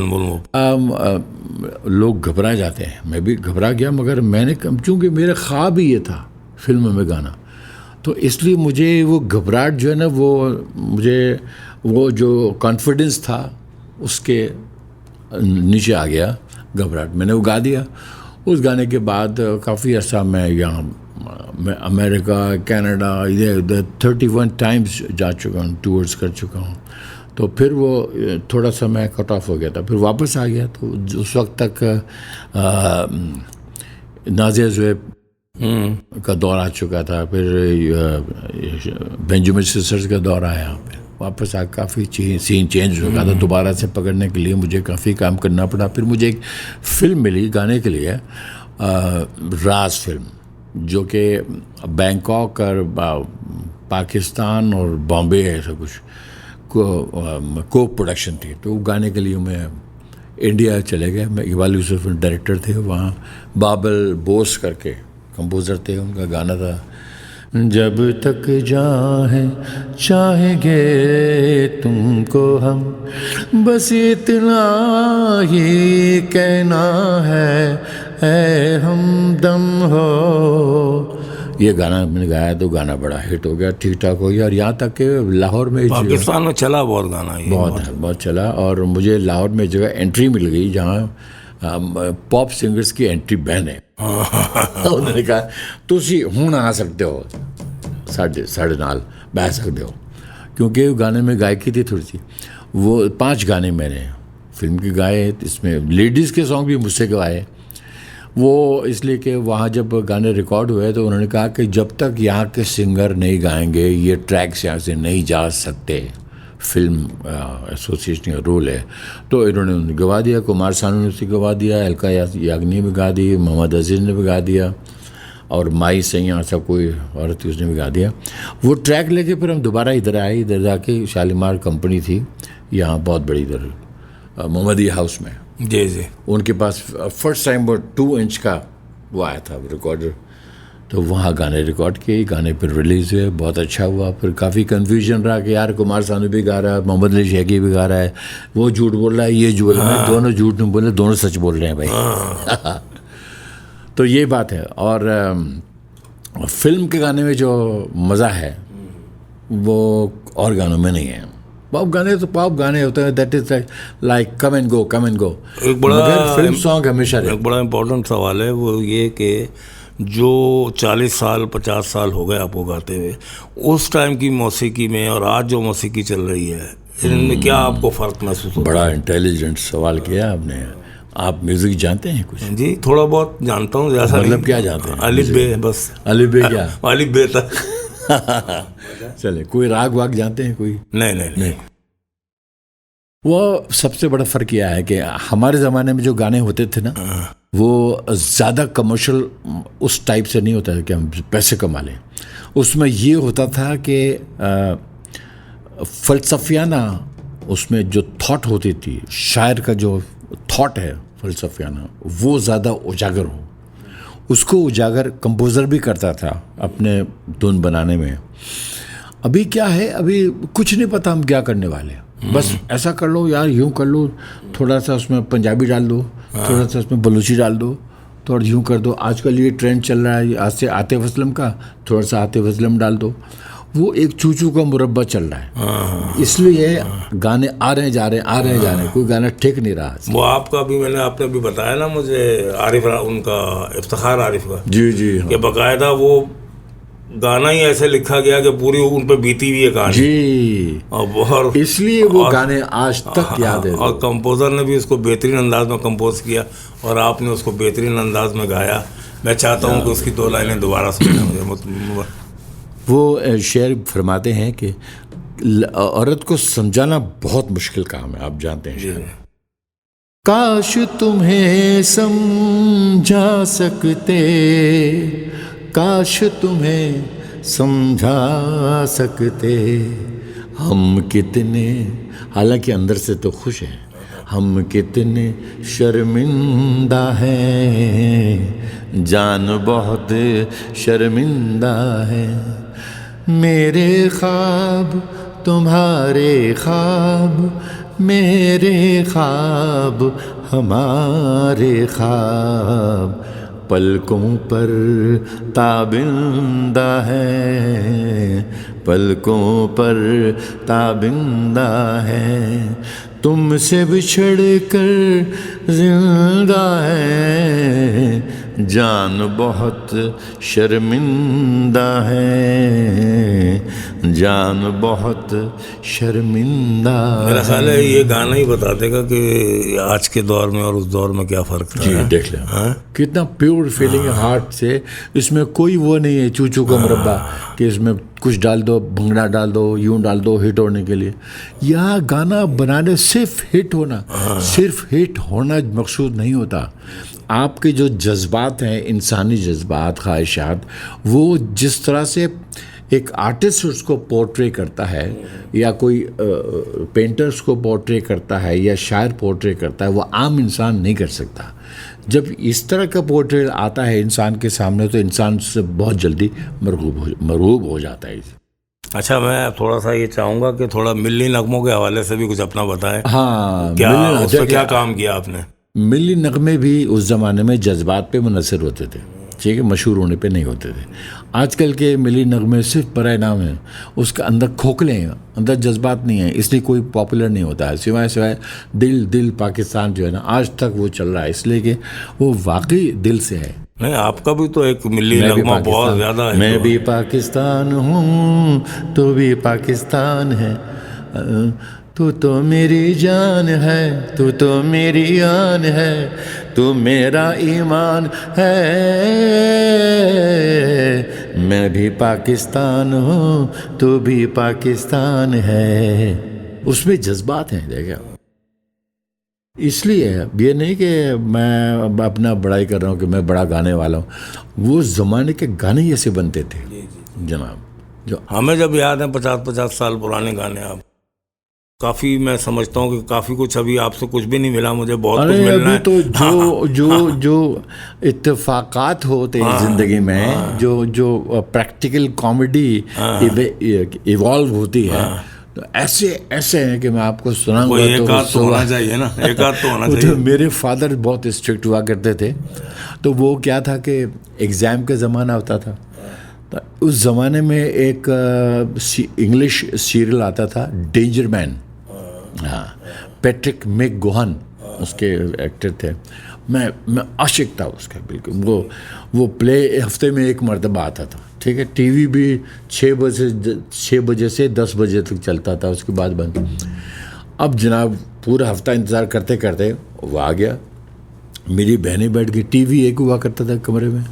लोग घबरा जाते हैं, मैं भी घबरा गया, मगर मैंने चूँकि मेरा ख्वाब ही ये था फिल्म में गाना, तो इसलिए मुझे वो घबराहट जो है ना, वो मुझे वो जो कॉन्फिडेंस था उसके नीचे आ गया घबराहट। मैंने वो गा दिया। उस गाने के बाद काफ़ी अर्सा मैं यहाँ, मैं अमेरिका, कनाडा, इधर उधर 31 टाइम्स जा चुका हूँ, टूर्स कर चुका हूँ। तो फिर वो थोड़ा सा मैं कट ऑफ हो गया था, फिर वापस आ गया। तो उस वक्त तक नाज़िया ज़ुएब का दौर आ चुका था, फिर बेंजामिन सिस्टर्स का दौर आया यहाँ पे। वापस आ काफ़ी सीन चेंज हो गया था, दोबारा से पकड़ने के लिए मुझे काफ़ी काम करना पड़ा। फिर मुझे एक फ़िल्म मिली गाने के लिए, राज फिल्म, जो कि बैंकॉक और पाकिस्तान और बॉम्बे ऐसा कुछ को प्रोडक्शन थी। तो गाने के लिए मैं इंडिया चले गए। मैं इकबाल यूसुफ डायरेक्टर थे वहाँ, बाबल बोस करके कंपोज़र थे, उनका गाना था, जब तक चाहेंगे तुमको हम, बस इतना ही कहना है, ऐ हमदम हो। ये गाना मैंने गाया तो गाना बड़ा हिट हो गया, ठीक ठाक हो गया। और यहाँ तक कि लाहौर में, पाकिस्तान में चला बहुत गाना, ये बहुत चला। और मुझे लाहौर में जगह एंट्री मिल गई जहाँ पॉप सिंगर्स की एंट्री बैन है। उन्होंने कहा तुसी हुण आ सकते हो, साढ़े नाल बह सकते हो, क्योंकि गाने में गायकी थी थोड़ी सी। वो 5 गाने मैंने फिल्म के गाए, इसमें लेडीज़ के सॉन्ग भी मुझसे गवाए। वो इसलिए कि वहाँ जब गाने रिकॉर्ड हुए तो उन्होंने कहा कि जब तक यहाँ के सिंगर नहीं गाएंगे ये ट्रैक्स यहाँ से नहीं जा सकते, फिल्म एसोसिएशन का रूल है। तो इन्होंने गवा दिया, कुमार सानू ने उसे गवा दिया, अलका याग्निक ने भी गा दी, मोहम्मद अजीज़ ने भी गा दिया, और माई सैया ऐसा कोई औरत थी उसने भी गा दिया। वो ट्रैक लेके फिर हम दोबारा इधर आए। इधर जाके शालीमार कंपनी थी यहाँ बहुत बड़ी, इधर मोहम्मदी हाउस में, जी उनके पास फर्स्ट टाइम वो 2 इंच का वो आया था रिकॉर्डर। तो वहाँ गाने रिकॉर्ड किए, गाने फिर रिलीज़ हुए, बहुत अच्छा हुआ। फिर काफ़ी कन्फ्यूजन रहा कि यार कुमार सानू भी गा रहा है, मोहम्मद अली शेखी भी गा रहा है, वो झूठ बोल रहा है, ये झूठ बोल रहा है, दोनों झूठ नहीं बोल रहे, दोनों सच बोल रहे हैं भाई। तो ये बात है। और फिल्म के गाने में जो मज़ा है वो और गानों में नहीं है। पॉप गाने तो पॉप गाने होते हैं, that is like come and go, come and go. एक बड़ा फिल्म सॉन्ग हमेशा एक बड़ा इम्पोर्टेंट सवाल है, वो ये कि जो 40 साल 50 साल हो गए आपको गाते हुए, उस टाइम की मौसीकी में और आज जो मौसीकी चल रही है, इनमें क्या आपको फ़र्क महसूस होता है? बड़ा इंटेलिजेंट सवाल किया आपने। आप म्यूज़िक जानते हैं कुछ? जी थोड़ा बहुत जानता हूँ। जैसा मतलब क्या जानते हैं? अलिफ बे, बस अलिफ बे क्या? अलिफ बे तक। चले, कोई राग वाग जानते हैं कोई? नहीं। वो सबसे बड़ा फ़र्क यह है कि हमारे ज़माने में जो गाने होते थे ना, वो ज़्यादा कमर्शियल उस टाइप से नहीं होता था कि हम पैसे कमा लें। उसमें ये होता था कि फ़लसफ़ियाना उसमें जो थॉट होती थी, शायर का जो थॉट है फ़लसफ़ियाना, वो ज़्यादा उजागर हो, उसको उजागर कंपोज़र भी करता था अपने धुन बनाने में। अभी क्या है, अभी कुछ नहीं पता हम क्या करने वाले हैं, बस ऐसा कर लो यार, यूँ कर लो, थोड़ा सा उसमें पंजाबी डाल दो, थोड़ा सा उसमें बलूची डाल दो, थोड़ा यूँ कर दो। आजकल ये ट्रेंड चल रहा है आज से आतिफ असलम का, थोड़ा सा आतिफ असलम डाल दो। वो एक चूचू का मुरब्बा चल रहा है, इसलिए गाने आ रहे जा रहे हैं, कोई गाना ठीक नहीं रहा। वो आपका भी आपने भी बताया ना मुझे, आरिफ उनका इफ्तिखार आरिफ का, जी जी हाँ। कि बकायदा वो गाना ही ऐसे लिखा गया कि पूरी उन पे बीती हुई है कहानी जी, और इसलिए वो गाने आज तक याद है। और कंपोज़र ने भी उसको बेहतरीन अंदाज में कंपोज किया और आपने उसको बेहतरीन अंदाज में गाया। मैं चाहता हूँ कि उसकी 2 लाइनें दोबारा सुनना मुझे। वो शेर फरमाते हैं कि औरत को समझाना बहुत मुश्किल काम है, आप जानते हैं शेर। काश तुम्हें समझा सकते, काश तुम्हें समझा सकते, हम कितने, हालांकि अंदर से तो खुश हैं, हम कितने शर्मिंदा हैं, जान बहुत शर्मिंदा है। मेरे ख्वाब तुम्हारे ख्वाब, मेरे ख्वाब हमारे ख्वाब, पलकों पर ताबिंदा है, पलकों पर ताबिंदा है, तुमसे बिछड़ कर जिंदा है, जान बहुत शर्मिंदा है, जान बहुत शर्मिंदा। मेरा ख्याल है ये गाना ही बता देगा कि आज के दौर में और उस दौर में क्या फ़र्क था। जी देख लें कितना प्योर फीलिंग है हार्ट से, इसमें कोई वो नहीं है चूचू का मुरब्बा कि इसमें कुछ डाल दो, भंगड़ा डाल दो, यूं डाल दो हिट होने के लिए। यह गाना बनाने सिर्फ हिट होना, सिर्फ हिट होना मकसूद नहीं होता। आपके जो जज्बात हैं, इंसानी जज्बात, ख्वाहिशात, वो जिस तरह से एक आर्टिस्ट उसको पोर्ट्रे करता है या कोई पेंटर उसको पोर्ट्रे करता है या शायर पोर्ट्रे करता है, वो आम इंसान नहीं कर सकता। जब इस तरह का पोर्ट्रेट आता है इंसान के सामने तो इंसान उससे बहुत जल्दी मरगूब हो जाता है। अच्छा, मैं थोड़ा सा ये चाहूँगा कि थोड़ा मिल्ली नगमों के हवाले से भी कुछ अपना बताएं। हाँ, क्या उस पर क्या काम किया आपने? मिल्ली नगमे भी उस ज़माने में जज्बात पे मुनसर होते थे, ठीक है, मशहूर होने पे नहीं होते थे। आजकल के मिली नगमे सिर्फ बराए नाम है, उसके अंदर खोखले हैं, अंदर जज्बात नहीं है, इसलिए कोई पॉपुलर नहीं होता है। सिवाय दिल दिल पाकिस्तान जो है ना, आज तक वो चल रहा है, इसलिए कि वो वाकई दिल से है। नहीं, आपका भी तो एक मिली नगमा बहुत ज़्यादा है। मैं भी पाकिस्तान हूँ, तो भी पाकिस्तान है, तू तो मेरी जान है, तू तो मेरी आन है, तू मेरा ईमान है, मैं भी पाकिस्तान हूँ, तू भी पाकिस्तान है। उसमें जज्बात हैं, देखा। इसलिए ये नहीं कि मैं अपना बड़ाई कर रहा हूँ कि मैं बड़ा गाने वाला हूँ, वो ज़माने के गाने ऐसे बनते थे जनाब, जो हमें जब याद है 50-50 साल पुराने गाने। आप काफ़ी, मैं समझता हूँ कि काफ़ी कुछ अभी आपसे कुछ भी नहीं मिला, मुझे बहुत कुछ मिलना है। तो जो इत्तेफाकात होते हैं ज़िंदगी में, जो प्रैक्टिकल कॉमेडी इवॉल्व होती है, तो ऐसे हैं कि मैं आपको सुनाऊंगा। एक आध तो होना चाहिए ना, एक आध तो होना चाहिए। तो मेरे फादर बहुत स्ट्रिक्ट हुआ करते थे, तो वो क्या था कि एग्ज़ाम का ज़माना होता था, तो उस ज़माने में एक इंग्लिश सीरियल आता था, डेंजर मैन। हाँ, पैट्रिक मैकगोहन उसके एक्टर थे। मैं आशिक था उसका, बिल्कुल। वो प्ले हफ्ते में एक मरतबा आता था, ठीक है। टीवी भी 6 बजे से 10 बजे तक चलता था, उसके बाद बंद। अब जनाब पूरा हफ्ता इंतज़ार करते करते वो आ गया। मेरी बहनें बैठ गई, टीवी एक हुआ करता था कमरे में,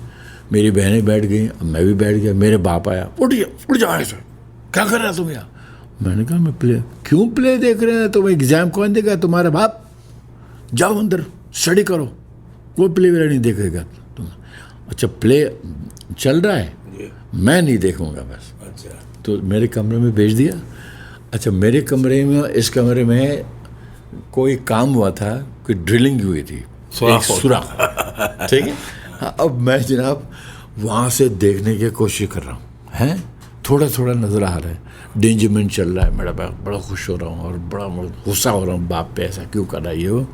मेरी बहनें बैठ गई, मैं भी बैठ गया। मेरे बाप आया, उठ जाओ ऐसा, क्या कर रहे हो तुम यहाँ? मैंने कहा मैं क्यों प्ले देख रहे हैं? तो एग्ज़ाम कौन देगा? तुम्हारा बाप। जाओ अंदर स्टडी करो, कोई प्ले वगैरह नहीं देखेगा तुम। अच्छा, प्ले चल रहा है, मैं नहीं देखूंगा बस। अच्छा, तो मेरे कमरे में भेज दिया। अच्छा, मेरे कमरे में, इस कमरे में कोई काम हुआ था, कोई ड्रिलिंग हुई थी, एक सुराख, ठीक है। अब मैं जनाब वहाँ से देखने की कोशिश कर रहा हूँ, हैं थोड़ा थोड़ा नज़र आ रहा है, डेंजरमेंट चल रहा है, मेरा बड़ा खुश हो रहा हूँ और बड़ा गुस्सा हो रहा हूँ, बाप पे ऐसा क्यों कर रहा है ये वो।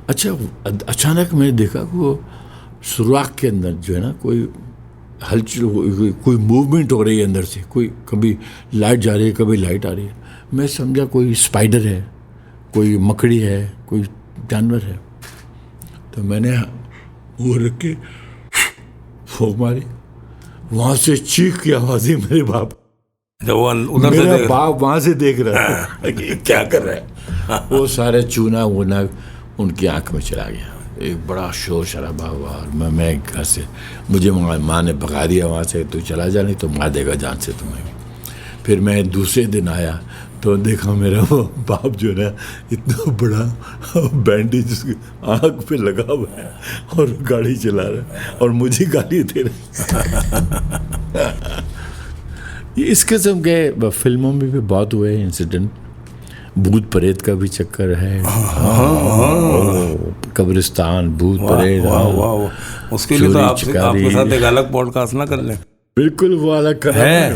अच्छा, अचानक मैंने देखा कि वो सुराख के अंदर जो है ना कोई हलचल, कोई मूवमेंट हो रही है अंदर से, कोई कभी लाइट जा रही है, कभी लाइट आ रही है। मैं समझा कोई स्पाइडर है, कोई मकड़ी है, कोई जानवर है। तो मैंने वो रख के फूंक मारी, वहाँ से चीख की आवाज़ ही मेरे बाप, जब वो उधर से मेरा बाप वहाँ से देख रहा है कि क्या कर रहा है। वो सारे चूना वूना उनकी आंख में चला गया, एक बड़ा शोर शराबा हुआ। और मैं घर से, मुझे माँ ने भगा दिया वहाँ से, तू चला जा नहीं तो मार देगा जान से तुम्हें। फिर मैं दूसरे दिन आया तो देखा मेरा वो बाप जो है ना इतना बड़ा बैंडेज उसकी आँख पे लगा हुआ है और गाड़ी चला रहा है और मुझे गाली दे रहा है। इस किस्म के फिल्मों में भी बहुत हुए इंसिडेंट। भूत प्रेत का भी चक्कर है, कब्रिस्तान, भूत प्रेत, उसके लिए तो आपके साथ एक अलग पॉडकास्ट ना कर लें। बिल्कुल वो अलग कर है,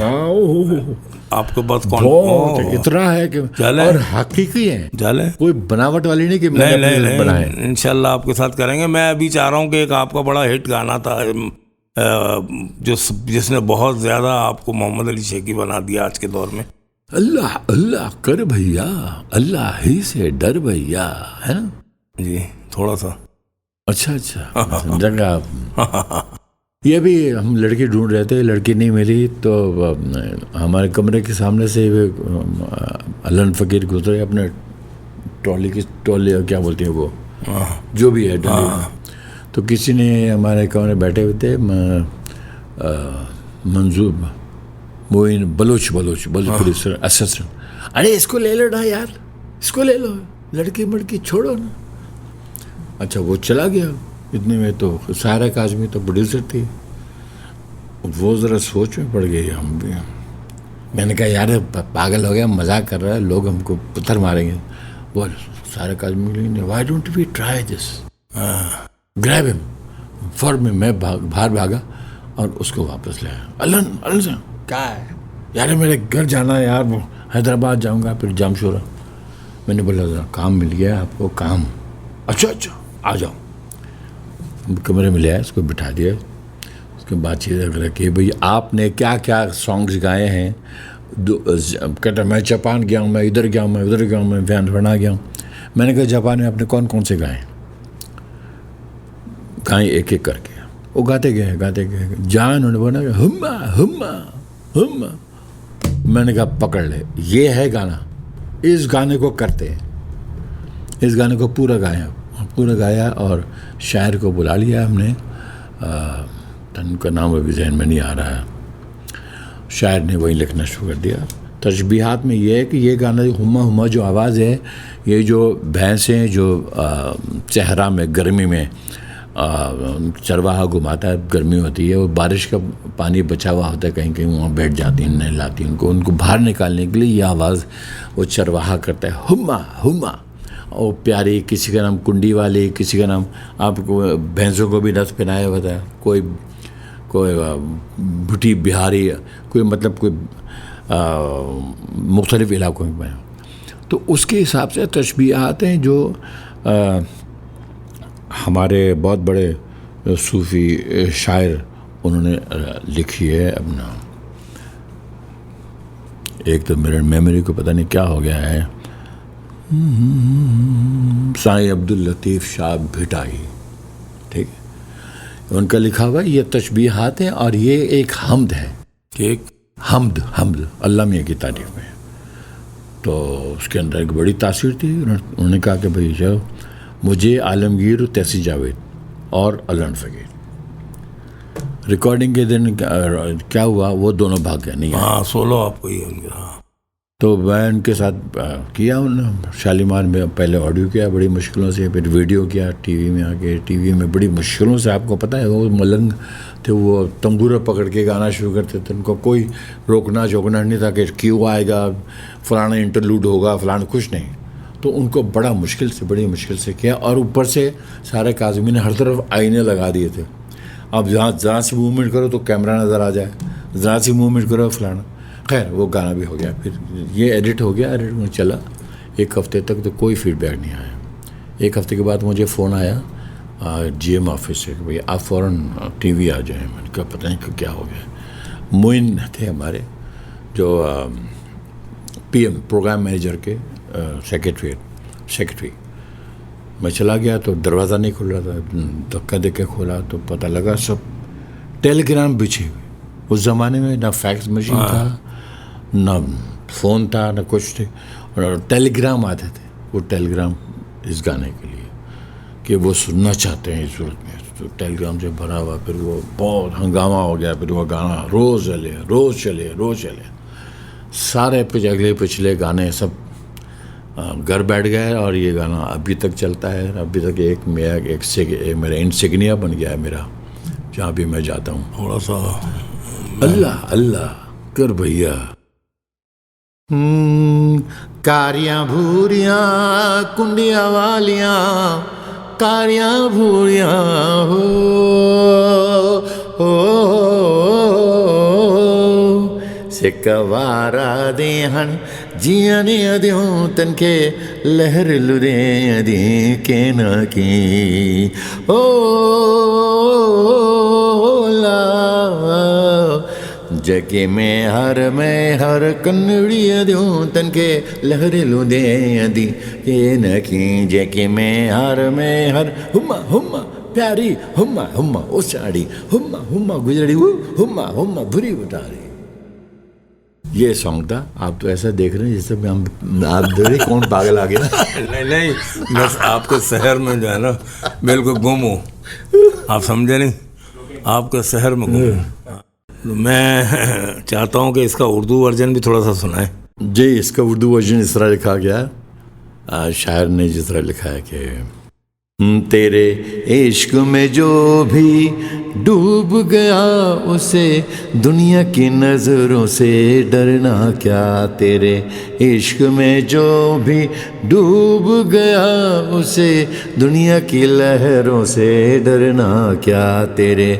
आपके पास कौन इतना है कि और हकीकी है, जाले कोई बनावट वाली नहीं कि मैंने बनाए। इंशाल्लाह आपके साथ करेंगे। मैं अभी चाह रहा हूँ कि एक आपका बड़ा हिट गाना था जिसने बहुत ज्यादा आपको मोहम्मद अली शेखी बना दिया आज के दौर में। अल्लाह अल्लाह कर भैया, अल्लाह ही से डर भैया, है ना जी, थोड़ा सा। अच्छा समझा आप। ये भी हम लड़की ढूंढ रहे थे, लड़की नहीं मिली तो हमारे कमरे के सामने से अल्लन फ़कीर गुजरे अपने ट्रॉली क्या बोलते हैं वो जो भी है तो किसी ने हमारे कमरे बैठे हुए थे, मंजूर मोइन बलोच पुलिस असिस्टेंट, अरे इसको ले लो ना यार, इसको ले लो, लड़की मड़की छोड़ो ना। अच्छा वो चला गया, इतने में तो सारा आदमी तो प्रोड्यूसर थी, वो ज़रा सोच में पड़ गई। हम भी, मैंने कहा यार पागल हो गया, मजाक कर रहा है, लोग हमको पत्थर मारेंगे। वो सारा आदमी, why don't we try this, grab him for me. मैं बाहर भागा और उसको वापस ले आया। अल्लन से क्या है यार, मेरे घर जाना है यार, हैदराबाद जाऊंगा, फिर जामशोरा। मैंने बोला काम मिल गया आपको, काम? अच्छा आ जाओ। कमरे में ले आया, उसको बिठा दिया, उसके बातचीत रखी, भाई आपने क्या क्या सॉन्ग्स गाए हैं। कहता मैं जापान गया हूँ, मैं इधर गया हूँ, मैं उधर गया हूँ, मैं व्यान गया हूँ। मैंने कहा जापान में आपने कौन कौन से गाए? गाए एक एक करके, वो गाते गए जहाँ उन्होंने बोला हुम्मा हुम्मा हुम्मा। मैंने कहा पकड़ ले, ये है गाना, इस गाने को करते हैं। इस गाने को पूरा गाया और शायर को बुला लिया हमने, उनका नाम अभी जहन में नहीं आ रहा है। शायर ने वही लिखना शुरू कर दिया। तशबीहात में ये है कि ये गाना हुम्मा जो आवाज़ है, ये जो भैंसें जो चेहरा में गर्मी में चरवाहा घुमाता है, गर्मी होती है, और बारिश का पानी बचा हुआ होता है, कहीं वहाँ बैठ जाती हैं, नहलाती हैं, उनको बाहर निकालने के लिए ये आवाज़ वो चरवाहा करता है, हुम्मा हुम्मा। और प्यारी, किसी का नाम कुंडी वाली, किसी का नाम, आपको भैंसों को भी रस पहनाया होता है, कोई भुटी बिहारी, कोई मतलब कोई मुख्तलिफ़ इलाकों में। तो उसके हिसाब से तशबीहात हैं जो हमारे बहुत बड़े सूफ़ी शायर उन्होंने लिखी है अपना। एक तो मेरे मेमोरी को पता नहीं क्या हो गया है, साईं अब्दुल लतीफ़ शाह भिटाई, ठीक है, उनका लिखा हुआ ये तशबीहात हैं और ये एक हम्द है, एक हम्द अल्लाह मियाँ की तारीफ़ में। तो उसके अंदर एक बड़ी तासीर थी। उन्होंने कहा कि भाई जो मुझे आलमगीर, तैसी जावेद और अल्लन फ़कीर, रिकॉर्डिंग के दिन क्या हुआ, वो दोनों भाग गए, नहीं हाँ, सोलो आपको ही है। तो मैं उनके साथ किया, उन्होंने शालीमार में पहले ऑडियो किया बड़ी मुश्किलों से, फिर वीडियो किया, टीवी में आके टीवी में बड़ी मुश्किलों से, आपको पता है वो मलंग थे, वो तंबूरा पकड़ के गाना शुरू करते थे, उनको कोई रोकना चोकना नहीं था कि क्यों आएगा, फलाना इंटरलूड होगा, फलाना, कुछ नहीं। तो उनको बड़ी मुश्किल से किया, और ऊपर से सारे काज़मी ने हर तरफ आईने लगा दिए थे अब जहाँ से मूवमेंट करो तो कैमरा नज़र आ जाए, ज़रा सी मूवमेंट करो फलाना। खैर वो गाना भी हो गया, फिर ये एडिट हो गया, एडिट में चला 1 हफ्ते तक तो कोई फीडबैक नहीं आया। 1 हफ्ते के बाद मुझे फ़ोन आया GM ऑफिस से कि भाई आप फ़ौरन TV आ जाएं। मैंने कहा पता नहीं क्या हो गया। मोइन थे हमारे जो PM प्रोग्राम मैनेजर के सेक्रेटरी। मैं चला गया तो दरवाज़ा नहीं खुल रहा था, धक्का देके खोला तो पता लगा सब टेलीग्राम बिछे हुए। उस ज़माने में ना फैक्स मशीन था, ना फ़ोन था, ना कुछ थे, और टेलीग्राम आते थे। वो टेलीग्राम इस गाने के लिए कि वो सुनना चाहते हैं इस सूरत में, तो टेलीग्राम से भरा हुआ। फिर वो बहुत हंगामा हो गया, फिर वो गाना रोज़ चले। सारे अगले पिछले गाने सब घर बैठ गए और ये गाना अभी तक चलता है। अभी तक मेरा इंसिग्निया बन गया है मेरा, जहाँ भी मैं जाता हूँ। थोड़ा सा अल्लाह अल्लाह कर भैया। कारियां भूरियां कुंडियां वालियां, कारियां भूरियां हो सिकवारा दे हन जियां ने अद्यों तनके लहर लुदे अदी के ना की ओ ला जगे में हर कन्नड़ी अद्यों तनके लहर लुदे अदी के ना की जगे में हर हुम्मा प्यारी हुम्मा ओ साड़ी हुम्मा गुजरी हुम्मा भूरी उतारी। ये सॉन्ग था। आप तो ऐसा देख रहे हैं जैसे आप देख कौन पागल आ गया। नहीं बस आपके शहर में जो है ना बिल्कुल गुम हूँ, आप समझे नहीं, आपके शहर में गुम हूँ। मैं चाहता हूँ कि इसका उर्दू वर्जन भी थोड़ा सा सुनाए। जी, इसका उर्दू वर्जन इस तरह लिखा गया, शायर ने जिस तरह लिखा है कि तेरे इश्क में जो भी डूब गया उसे दुनिया की नज़रों से डरना क्या। तेरे इश्क में जो भी डूब गया उसे दुनिया की लहरों से डरना क्या। तेरे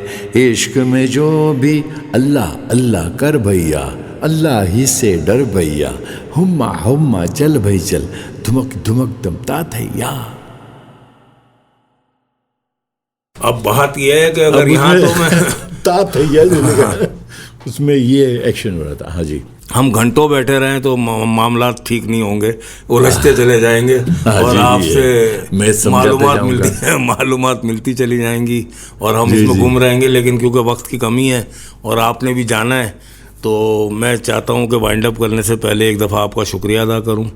इश्क में जो भी अल्लाह अल्लाह कर भैया, अल्लाह ही से डर भैया, हुम्मा चल भाई चल, धुमक दमता थैया। अब बात यह है कि अगर यहाँ तो मैं उसमें ये एक्शन हो रहा था। हाँ जी, हम घंटों बैठे रहें तो मामला ठीक नहीं होंगे, उलझते चले जाएंगे और आपसे मालूमात मिलती चली जाएंगी और हम इसमें गुम रहेंगे। लेकिन क्योंकि वक्त की कमी है और आपने भी जाना है, तो मैं चाहता हूँ कि वाइंड अप करने से पहले एक दफ़ा आपका शुक्रिया अदा करूँ।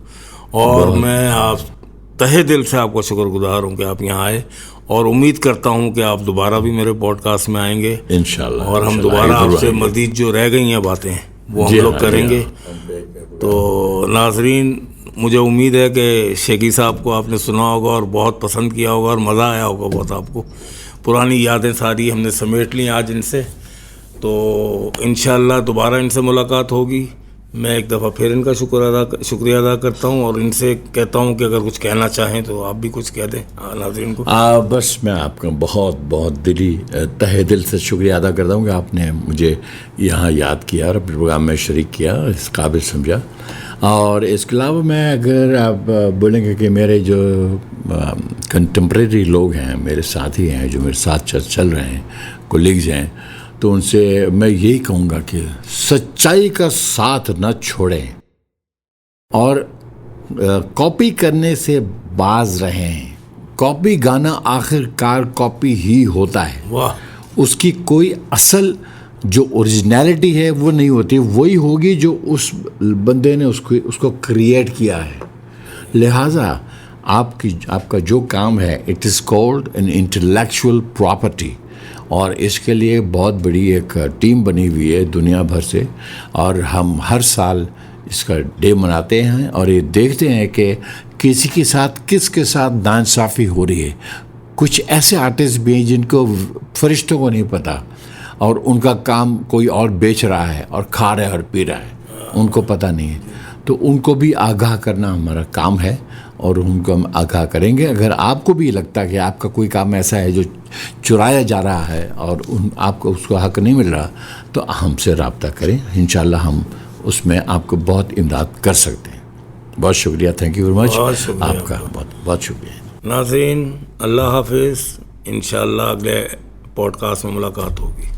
और मैं आप तहे दिल से आपका शुक्रगुजार हूँ कि आप यहाँ आए, और उम्मीद करता हूँ कि आप दोबारा भी मेरे पॉडकास्ट में आएंगे इंशाल्लाह, और हम दोबारा आपसे मज़ीद जो रह गई हैं बातें वो हम लोग करेंगे। तो नाज़रीन, मुझे उम्मीद है कि शेखी साहब को आपने सुना होगा और बहुत पसंद किया होगा और मज़ा आया होगा बहुत आपको। पुरानी यादें सारी हमने समेट ली आज इनसे, तो इंशाल्लाह दोबारा इनसे मुलाकात होगी। मैं एक दफ़ा फिर इनका शुक्रिया अदा करता हूँ और इनसे कहता हूँ कि अगर कुछ कहना चाहें तो आप भी कुछ कह दें नाज़रीन को। बस मैं आपका बहुत बहुत तहे दिल से शुक्रिया अदा करता हूँ कि आपने मुझे यहाँ याद किया और अपने प्रोग्राम में शरीक किया, इस काबिल समझा। और इसके अलावा मैं अगर आप बोलेंगे कि मेरे जो कंटेम्प्रेरी लोग हैं, मेरे साथी हैं जो मेरे साथ चल रहे हैं, कोलीग्स हैं, तो उनसे मैं यही कहूँगा कि सच्चाई का साथ न छोड़ें और कॉपी करने से बाज रहें। कॉपी गाना आखिरकार कॉपी ही होता है। वाह, उसकी कोई असल जो ओरिजिनलिटी है वो नहीं होती, वही होगी जो उस बंदे ने उसको क्रिएट किया है। लिहाजा आपका जो काम है, it is called an intellectual property, और इसके लिए बहुत बड़ी एक टीम बनी हुई है दुनिया भर से, और हम हर साल इसका डे मनाते हैं और ये देखते हैं कि किसके साथ नाइंसाफ़ी हो रही है। कुछ ऐसे आर्टिस्ट भी हैं जिनको फरिश्तों को नहीं पता और उनका काम कोई और बेच रहा है और खा रहा है और पी रहा है, उनको पता नहीं है। तो उनको भी आगाह करना हमारा काम है और उनको हम आगाह करेंगे। अगर आपको भी लगता है कि आपका कोई काम ऐसा है जो चुराया जा रहा है और आपको उसको हक नहीं मिल रहा, तो हमसे रब्ता करें, इंशाल्लाह हम उसमें आपको बहुत इमदाद कर सकते हैं। बहुत शुक्रिया, थैंक यू वेरी मच, आपका बहुत बहुत शुक्रिया। नाज़रीन, अल्लाह हाफिज़, इंशाल्लाह अगले पॉडकास्ट में मुलाकात होगी।